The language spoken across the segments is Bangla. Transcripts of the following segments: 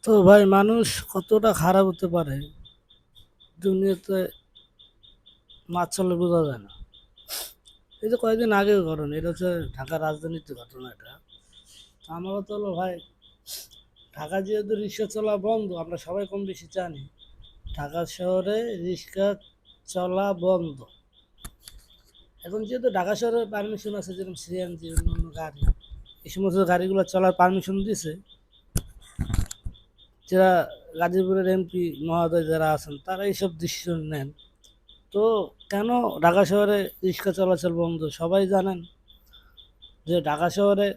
তো ভাই মানুষ কতটা খারাপ হতে পারে দুনিয়াতে মাছ চলে বোঝা যায় না। এই যে কয়েকদিন আগের ঘটনা, এটা হচ্ছে ঢাকা রাজধানীতে ঘটনা। এটা তো আমার কথা হলো ভাই, ঢাকা যেহেতু রিক্সা চলা বন্ধ, আমরা সবাই কম বেশি জানি ঢাকা শহরে রিক্সা চলা বন্ধ। এখন যেহেতু ঢাকা শহরে পারমিশন আছে, যেরকম সিএনজি অন্য অন্য গাড়ি, এই সমস্ত গাড়িগুলো চলার পারমিশন দিছে যারা গাজীপুরের এমপি মহোদয় যারা আছেন, তারা এইসব ডিসিশন নেন। তো কেন ঢাকা শহরে রিক্সা চলাচল বন্ধ? সবাই জানেন যে ঢাকা শহরে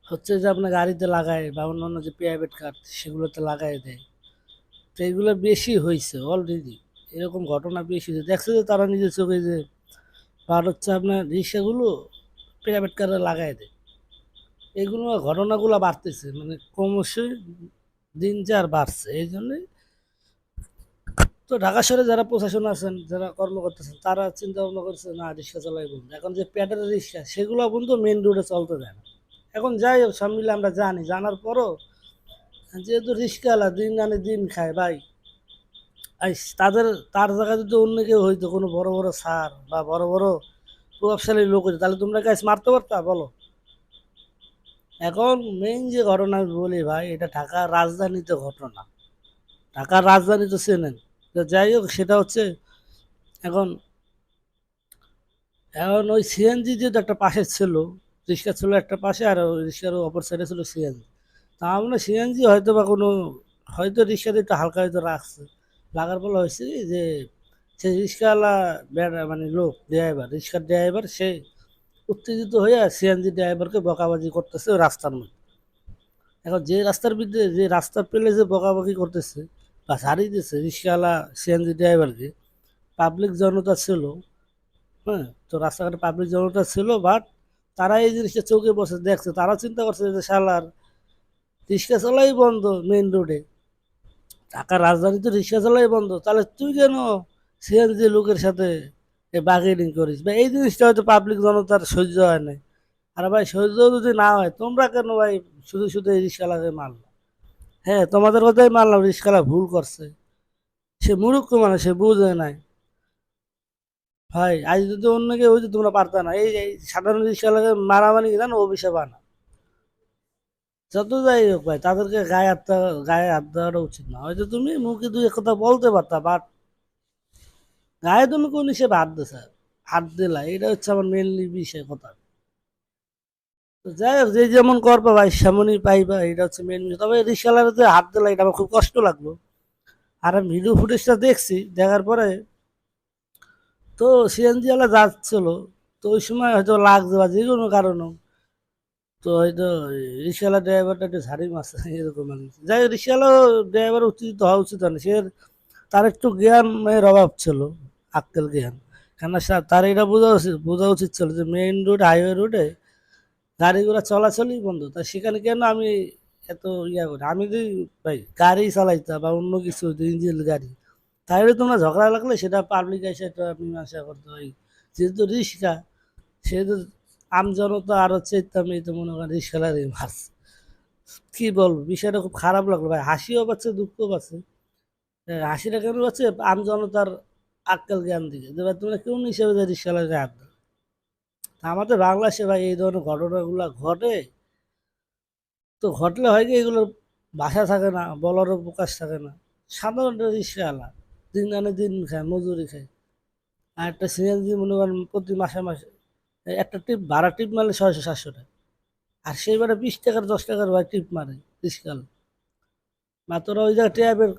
হচ্ছে যে আপনার গাড়িতে লাগায় বা অন্যান্য যে প্রাইভেট কার সেগুলোতে লাগাই দেয়। তো এগুলো বেশি হয়েছে অলরেডি, এরকম ঘটনা বেশি হয়েছে। দেখছে যে তারা নিজের চোখে যে আর হচ্ছে আপনার রিক্সাগুলো প্রাইভেট কারে লাগাই দেয়। এগুলো ঘটনাগুলো বাড়তেছে, মানে ক্রমশই দিন যার বাড়ছে। এই জন্যই তো ঢাকা শহরে যারা প্রশাসন আছেন, যারা কর্মকর্তা আছেন, তারা চিন্তা ভাবনা করছে না রিক্সা চালাই বন্ধ। এখন যে প্যাডেল রিক্সা সেগুলো বন্ধু মেন রোডে চলতে দেয় না। এখন যাই হোক, সব মিলে আমরা জানি, জানার পরও যেহেতু রিক্সাওয়ালা দিন আনে দিন খায় ভাই, তাদের তার জায়গায় যদি অন্য কেউ হইতো, কোনো বড় বড় স্যার বা বড় বড় প্রভাবশালী লোক হইতো, তাহলে তোমরা গাছ মারতে পারতা বলো? এখন মেইন যে ঘটনা আমি বলি ভাই, এটা ঢাকার রাজধানীতে ঘটনা। ঢাকার রাজধানী তো চেনেন। তো যাই হোক, সেটা হচ্ছে এখন এখন ওই সিএনজি যেহেতু একটা পাশে ছিল, রিক্সা ছিল একটা পাশে, আর ওই রিক্সার অপর সাইডে ছিল সিএনজি। তা আমরা সিএনজি হয়তো বা কোনো, হয়তো রিক্সাতে একটু হালকা হয়তো রাখছে, লাগার ফলে হয়েছে কি যে সে রিক্সাওয়ালা মানে লোক ড্রাইভার, রিক্সার ড্রাইভার, সে উত্তেজিত হয়ে সিএনজি ড্রাইভারকে বকাবাজি করতেছে ওই রাস্তার মধ্যে। এখন যে রাস্তার ভিতরে, যে রাস্তা পেলে যে বকাবকি করতেছে বা ছাড়িয়ে দিচ্ছে রিক্সাওয়ালা সিএনজি ড্রাইভারকে, পাবলিক জনতা ছিল। হ্যাঁ, তো রাস্তাঘাটে পাবলিক জনতা ছিল, বাট তারা এই জিনিসটা চোখে বসে দেখছে, তারা চিন্তা করছে যে শালার রিক্সা চলাই বন্ধ মেইন রোডে, ঢাকার রাজধানীতে রিক্সা চলাই বন্ধ, তাহলে তুই কেন সিএনজি লোকের সাথে বার্গেনিং করিস? বা এই জিনিসটা হয়তো পাবলিক জনতার সহ্য হয় না। আর ভাই সহ্য যদি না হয়, তোমরা কেন ভাই শুধু শুধু এই রিক্সালাকে মারলো? হ্যাঁ, তোমাদের কথাই মানলাম, রিক্সালা ভুল করছে, সে মূর্খ মানে, সে বুঝে নাই। ভাই আজ যদি অন্য কেউ হইতো তোমরা পারতা না। এই সাধারণ রিক্সাওয়ালাকে মারামারি জানো অভিশাপ আনা। যত যাই হোক ভাই, তাদেরকে গায়ে হাত দেওয়াটা উচিত না। হয়তো তুমি মুখে দুই এক কথা বলতে পারতা, বাট গায়ে তুমি কোন হিসেবে হাত দিছা, হাত দিলা, এটা হচ্ছে আমার মেনলি বিষয় কথা। তো যাই হোক, যে যেমন করবা ভাই সেমনই পাইবা, এটা হচ্ছে মেন বিষয়। তবে রিক্সাওয়ালার যে হাত দিলা, এটা আমার খুব কষ্ট লাগলো। আর আমি ভিডিও ফুটেজটা দেখছি, দেখার পরে তো সিএনজি ওয়ালা যাচ্ছিল, তো ওই সময় হয়তো লাগছে বা যে কোনো কারণে, তো হয়তো রিক্সাওয়ালা ড্রাইভারটা একটু ঝাড়ি মারছে এরকম আর কি। যাই হোক, রিক্সাওয়ালা ড্রাইভার উত্তেজিত হওয়া উচিত না, সে তার একটু জ্ঞানের অভাব ছিল, আক্কেল জ্ঞান। কেননা তার এটা বোঝা উচিত ছিল যে মেইন রোড, হাইওয়ে রোডে গাড়ি ঘোড়া চলাচলই বন্ধ, তা সেখানে কেন আমি এত ইয়া করি? আমি যদি ভাই গাড়ি চালাইতাম বা অন্য কিছু ইঞ্জিন গাড়ি, তাহলে তোমরা ঝগড়া লাগলে সেটা পাবলিক এসে একটা মীমাংসা করতে হয়। যেহেতু রিক্সা, সেহেতু আম জনতা আর হচ্ছে ইত্যামি, তো মনে করেন রিক্সালারই মাছ। কি বলবো, বিষয়টা খুব খারাপ লাগলো ভাই, হাসিও পাচ্ছে দুঃখও পাচ্ছে। হাসিটা কেন পাচ্ছে? আম জনতার আক্কেল জ্ঞান দিকে যে ভাই তোমরা কোন হিসেবে যে রিক্সালারকে হাত দাও? তা আমাদের বাংলাদেশে ভাই এই ধরনের ঘটনাগুলো ঘটে। তো ঘটলে হয় কি, এগুলোর ভাষা থাকে না, বলারও প্রকাশ থাকে না। সাধারণ রিক্সাওয়ালা দিন আনে দিন খায়, মজুরি খায়। আর একটা সিএনজি মনে করেন প্রতি মাসে মাসে একটা টিপ ভাড়া টিপ মারলে 600-700 টাকা। আর সেইবারে 20 টাকার 10 টাকার ভাই টিপ মারে রিক্সাওয়ালা। বা তোরা ওই জায়গায়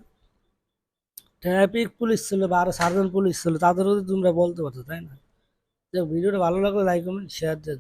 ট্রাফিক পুলিশ ছিল বা আরো সার্জন পুলিশ ছিল, তাদেরও তো তোমরা বলতে পারতো, তাই না? যে ভিডিওটা ভালো লাগলে লাইক কমেন্ট শেয়ার দিয়ে